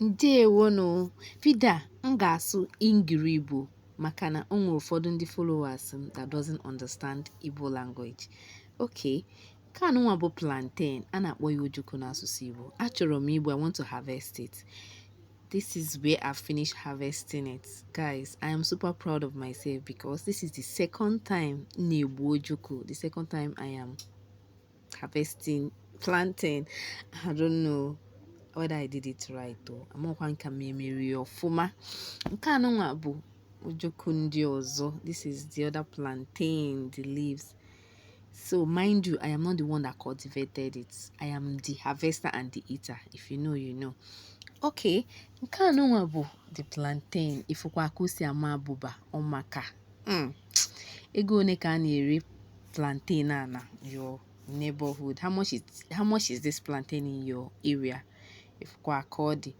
Ndewo no. Vida ngasu ingiri Igbo maka na o nwere ụfọdụ ndị followers that doesn't understand Igbo language. Okay. Ka anụnwa bụ plantain, a na-akpọ ya ojoko n'asụsụ Igbo. Achọrọ m Igbo, I want to harvest it. This is where I finished harvesting it. Guys, I am super proud of myself because this is the second time na-egbu ojoko. The second time I am harvesting plantain. I don't know whether I did it right though. Amakwa nka memeri ofuma. Nke anụnwa bụ ojoko ndị ọzọ. This is the other plantain, the leaves. So mind you, I am not the one that cultivated it. I am the harvester and the eater. If you know, you know. Okay, nke anụnwa bụ the plantain. Ifukwa akusi ama abuba omaka. Ego one ka na-ere plantain na your neighborhood? How much is this plantain in your area? Ifukwa akodi.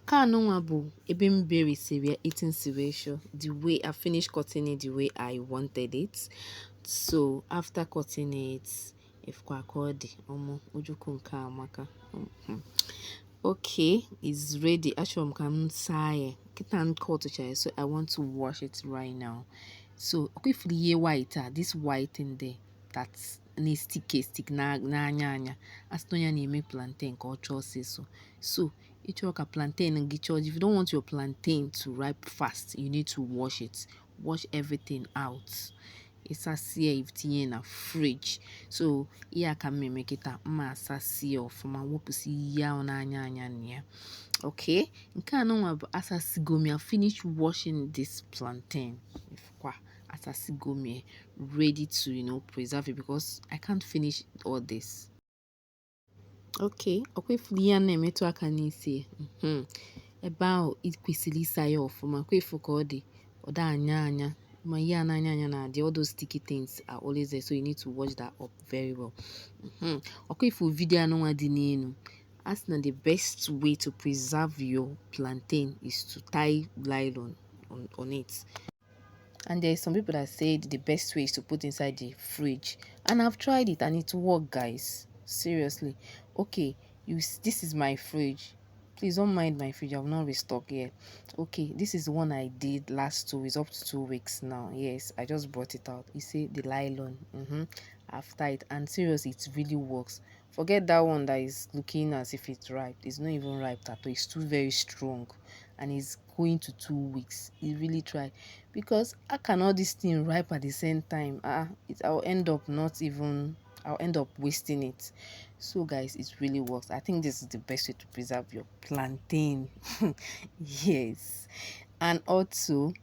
Ka anụnwa bụ ebe m berisiri eating ratio, the way I finished cutting it the way I wanted it. So after cutting it, ifukwa akodi ojoko nke amaka. Okay, it's ready. Actually, I'm sorry. So I want to wash it right now. So okay, for the white, this white in there, that's stick na anya. As no ya make plantain culture say so. So it work a plantain and get if you don't want your plantain to ripe fast, you need to wash it. Wash everything out. It's a safe in a fridge. So yeah, can make it a massa seal from a whoopsie ya on anya. Okay, I finish washing this plantain. Ready to preserve it because I can't finish all this. Okay, meto aka n'isi. About it kwesịrị ịsa ya ọfụma kwefu ka ọ dị ọda anya ma ya na anya all those sticky things are always there, so you need to wash that up very well. If video anụnwa dị n'elu, as na the best way to preserve your plantain is to tie nylon on it. And there are some people that said the best way is to put inside the fridge, and I've tried it and it worked, guys. Seriously. Okay, this is my fridge. Please don't mind my fridge, I've not restocked yet. Okay, this is the one I did last 2 weeks, up to 2 weeks now. Yes, I just brought it out. You see the nylon. I've tied, and seriously, it really works. Forget that one that is looking as if it's ripe. It's not even ripe at all. It's too very strong, and it's going to 2 weeks. It really tried, because I cannot this thing ripe at the same time. I'll end up wasting it. So guys, it really works. I think this is the best way to preserve your plantain. Yes. And also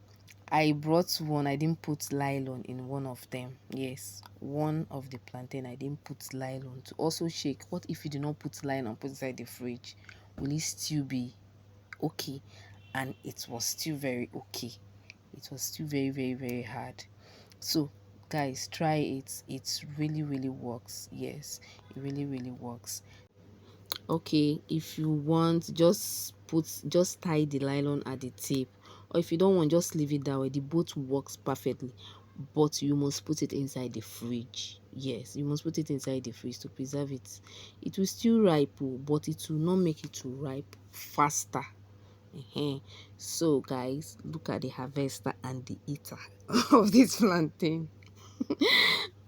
I brought one, I didn't put nylon in one of them. Yes, one of the plantain I didn't put nylon to also shake. What if you do not put nylon, put inside the fridge? Will it still be okay? And it was still very okay. It was still very, very, very hard. So guys, try it. It really works. Yes, it really works. Okay, if you want, just tie the nylon at the tip, or if you don't want, just leave it that way. The both works perfectly, but you must put it inside the fridge. Yes, you must put it inside the fridge to preserve it. It will still ripe, but it will not make it to ripe faster. So guys, look at the harvester and the eater of this plantain.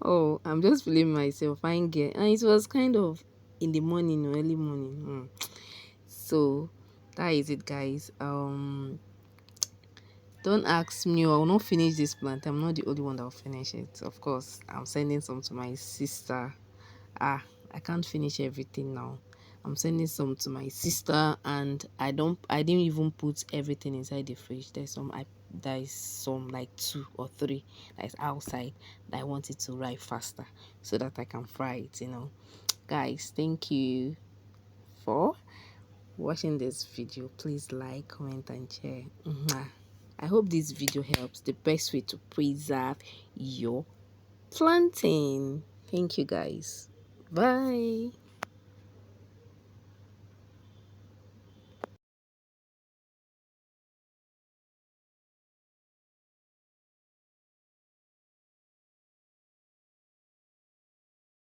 Oh, I'm just feeling myself, fine girl. And it was kind of in the morning or early morning. So that is it, guys. Don't ask me, I will not finish this plant. I'm not the only one that will finish it. Of course, I'm sending some to my sister. I can't finish everything now. I'm sending some to my sister, and I didn't even put everything inside the fridge. There's some like 2 or 3 that is outside that I want it to ripe faster so that I can fry it, Guys, thank you for watching this video. Please like, comment, and share. I hope this video helps. The best way to preserve your plantain. Thank you, guys. Bye.